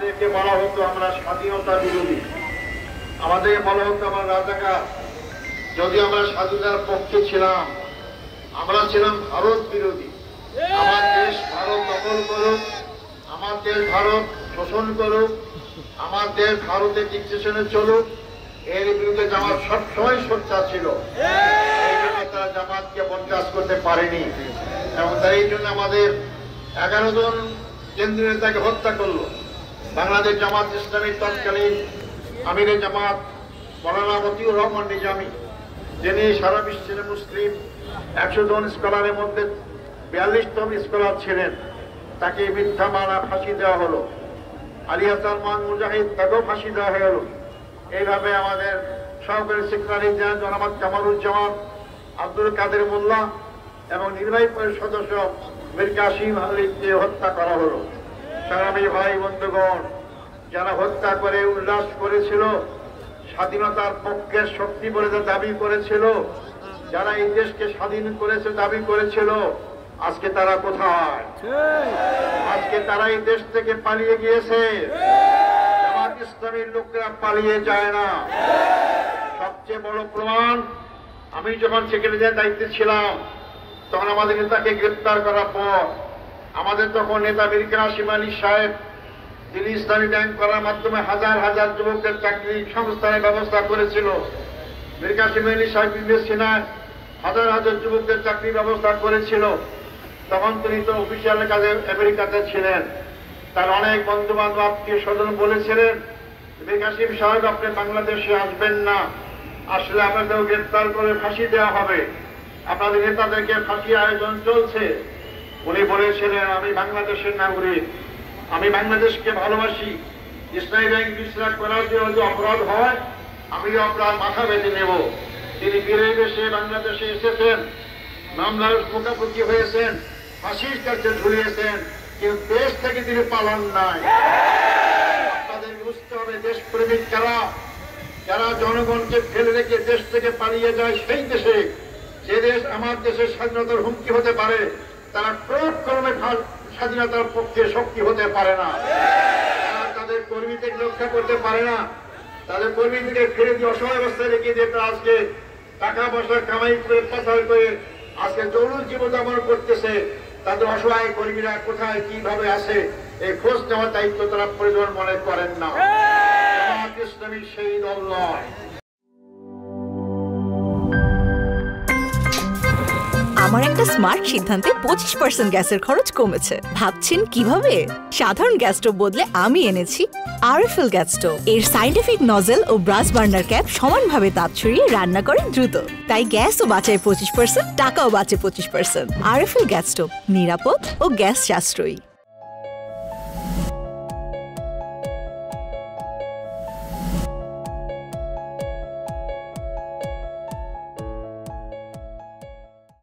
আমাদেরকে বলা হতো আমরা স্বাধীনতা বিরোধী, আমাদেরকে বলা হতো আমরা রাজাকার। যদি আমরা স্বাধীনতার পক্ষে ছিলাম, আমরা ছিলাম ভারত বিরোধী। আমার দেশ ভারত দখল করুক, আমার দেশ ভারত শোষণ করুক, আমার দেশ ভারতের ডিকটেশনে চলুক, এর বিরুদ্ধে জামাত সবসময় সোচ্চার ছিল। এই জন্য তারা জামাতকে বরদাস্ত করতে পারেনি এবং তাই এই জন্য আমাদের 11 জন কেন্দ্রীয় নেতাকে হত্যা করলো। বাংলাদেশ জামাত ইসলামীর তৎকালীন আমিরে জামাত মৌলানা মতিউর রহমান নিজামী, যিনি সারা বিশ্বের মুসলিম 100 জন স্কলারের মধ্যে 42তম স্কলার ছিলেন, তাকে মিথ্যা মামলা ফাঁসি দেওয়া হলো। আলী হাসান মান মুজাহিদ, তাকেও ফাঁসি দেওয়া হলো। এইভাবে আমাদের সহকারী সেক্রেটারি জেনারেল জনাব কামারুজ্জামান, আব্দুল কাদের মোল্লা এবং নির্বাহী পরিষদ সদস্য মীর কাসিম আলীকে হত্যা করা হলো। সংগ্রামী ভাই বন্ধুগণ, যারা হত্যা করে উল্লাস করেছিল, স্বাধীনতার পক্ষের শক্তি বলে দাবি করেছিল, যারা এই দেশকে স্বাধীন করেছে দাবি করেছিল, আজকে তারা কোথায়? আজকে তারা এই দেশ থেকে পালিয়ে গিয়েছে। জামাত ইসলামীর লোকেরা পালিয়ে যায় না। সবচেয়ে বড় প্রমাণ, আমি যখন সেক্রেটারির দায়িত্বে ছিলাম, তখন আমাদের নেতাকে গ্রেপ্তার করার পর আমাদের তখন নেতা মীর কাসিম আলী সাহেব, তিনি ইসলামী ব্যাংক করার মাধ্যমে হাজার হাজার যুবকদের চাকরি সংস্থানের ব্যবস্থা করেছিল। মীর কাসিম আলী সাহেব বিদেশ সেনায় হাজার হাজার যুবকদের চাকরির ব্যবস্থা করেছিল। তখন তিনি তো অফিসিয়ালের কাজে আমেরিকাতে ছিলেন। তার অনেক বন্ধু বান্ধব আত্মীয় স্বজন বলেছিলেন, মীর কাসিম সাহেব আপনি বাংলাদেশে আসবেন না, আসলে আপনাদেরও গ্রেপ্তার করে ফাঁসি দেওয়া হবে, আপনাদের নেতাদেরকে ফাঁসি আয়োজন চলছে। উনি বলেছিলেন, আমি বাংলাদেশের নাগরিক, আমি বাংলাদেশকে ভালোবাসি, ইসলামী ব্যাংক বিশ্বাস করার জন্য যদি অপরাধ হয়, আমি অপরাধ মাথা বেঁধে নেব। তিনি বিরোধী দেশে বাংলাদেশে এসেছেন, মামলার মুখোমুখি হয়েছেন, ফাঁসির কাছে ঝুলিয়েছেন, কিন্তু দেশ থেকে তিনি পালান নাই। আপনাদের বুঝতে হবে, দেশপ্রেমিক কারা, যারা জনগণকে ফেলে রেখে দেশ থেকে পালিয়ে যায় সেই দেশে, যে দেশ আমার দেশের স্বাধীনতার হুমকি হতে পারে, তারা প্রয়োগ ক্রমে স্বাধীনতার পক্ষে শক্তি হতে পারে না। তারা তাদের কর্মীদের রক্ষা করতে পারে না, তাদের কর্মীদেরকে ফেলে দিয়ে অসহায় অবস্থায় রেখে দিয়ে তারা আজকে টাকা পয়সা কামাই করে পাচার করে আজকে জরুরি জীবনযাপন করতেছে। তাদের অসহায় কর্মীরা কোথায় কিভাবে আছে এই খোঁজ নেওয়ার দায়িত্ব তারা প্রয়োজন মনে করেন না। জামাত ইসলামী সেই দল নয়। আমার একটা স্মার্ট সিদ্ধান্তে 25% গ্যাসের খরচ কমেছে। ভাবছেন কিভাবে? সাধারণ গ্যাস স্টোভ বদলে আমি এনেছি আরএফএল গ্যাস স্টোভ। এর সাইন্টিফিক নজল ও ব্রাস বার্নার ক্যাপ সমানভাবে তাপ ছড়িয়ে রান্না করে দ্রুত, তাই গ্যাসও বাঁচায় 25%, টাকাও বাঁচে 25%। আরএফএল গ্যাস স্টোভ নিরাপদ ও গ্যাস সাশ্রয়ী।